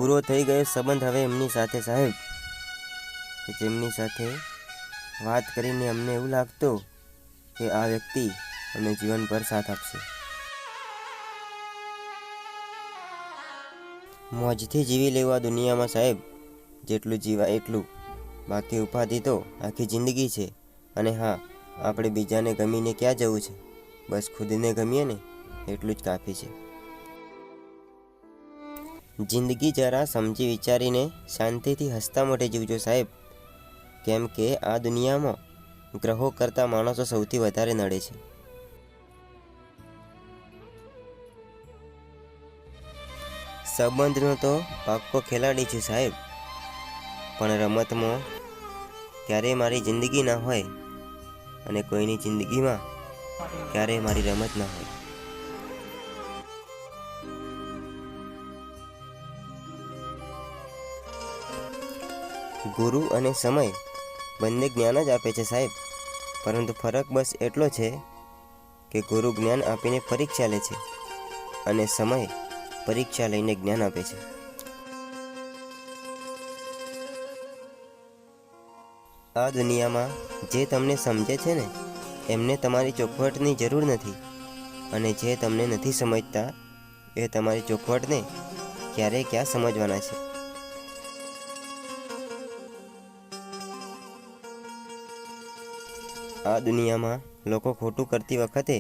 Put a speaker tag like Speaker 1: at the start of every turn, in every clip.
Speaker 1: પૂરો થઈ ગયો સંબંધ હવે એમની સાથે સાહેબ, જેમની સાથે વાત કરીને અમને એવું લાગતું કે આ વ્યક્તિ અમને જીવનભર સાથ આપશે. મોજથી જીવી લેવા દુનિયામાં સાહેબ, જેટલું જીવાય એટલું. બાકી ઉપાધિ તો આખી જિંદગી છે. અને હા, આપણે બીજાને ગમીને ક્યાં જવું છે, બસ ખુદને ગમીએ ને એટલું જ કાફી છે. જિંદગી જરા સમજી વિચારીને શાંતિથી હસતા મોઢે જીવજો સાહેબ, કેમ કે આ દુનિયામાં ગ્રહો કરતાં માણસો સૌથી વધારે નડે છે. સંબંધનો તો પાક્કો ખેલાડી છું સાહેબ, પણ રમતમાં ક્યારેય મારી જિંદગી ના હોય અને કોઈની જિંદગીમાં ક્યારેય મારી રમત ના હોય. ગુરુ અને સમય બંને જ્ઞાન જ આપે છે સાહેબ, પરંતુ ફરક બસ એટલો છે કે ગુરુ જ્ઞાન આપીને પરીક્ષા લે છે અને સમય પરીક્ષા લઈને જ્ઞાન આપે છે. આ દુનિયામાં જે તમને સમજે છે ને એમને તમારી ચોખવટની જરૂર નથી, અને જે તમને નથી સમજતા એ તમારી ચોખવટને ક્યારે ક્યાં સમજવાના છે. આ દુનિયામાં લોકો ખોટું કરતી વખતે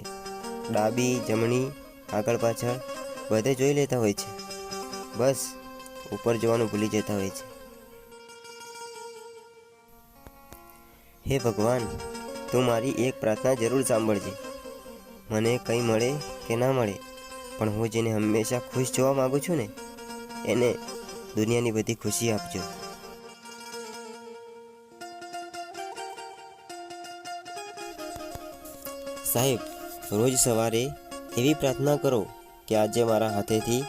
Speaker 1: ડાબી જમણી આગળ પાછળ બધે જોઈ લેતા હોય છે, બસ ઉપર જોવાનું ભૂલી જતા હોય છે. હે ભગવાન, તું મારી એક પ્રાર્થના જરૂર સાંભળજે. મને કંઈ મળે કે ના મળે, પણ હું જેને હંમેશા ખુશ જોવા માગું છું ને એને દુનિયાની બધી ખુશી આપજો. સાહેબ, રોજ સવારે એવી પ્રાર્થના કરો કે આજે મારા હાથેથી,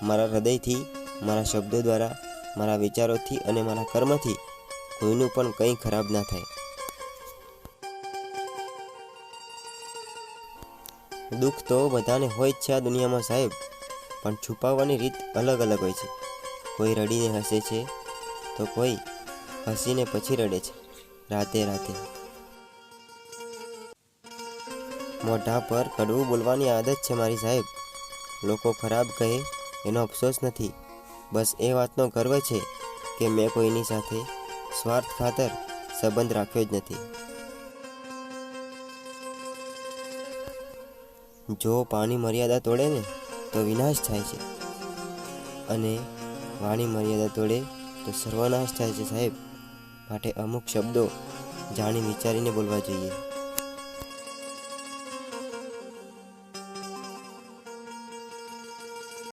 Speaker 1: મારા હૃદયથી, મારા શબ્દો દ્વારા, મારા વિચારોથી અને મારા કર્મથી કોઈનું પણ કંઈ ખરાબ ના થાય. દુઃખ તો બધાને હોય જ છે આ દુનિયામાં સાહેબ, પણ છુપાવવાની રીત અલગ અલગ હોય છે. કોઈ રડીને હસે છે તો કોઈ હસીને પછી રડે છે રાતે રાતે. મોઢા પર કડવું બોલવાની આદત છે મારી સાહેબ. લોકો ખરાબ કહે એનો અફસોસ નથી, બસ એ વાતનો ગર્વ છે કે મેં કોઈની સાથે સ્વાર્થ ખાતર સંબંધ રાખ્યો જ નથી. જો પાણી મર્યાદા તોડે ને તો વિનાશ થાય છે, અને વાણી મર્યાદા તોડે તો સર્વનાશ થાય છે સાહેબ. માટે અમુક શબ્દો જાણી વિચારીને બોલવા જોઈએ.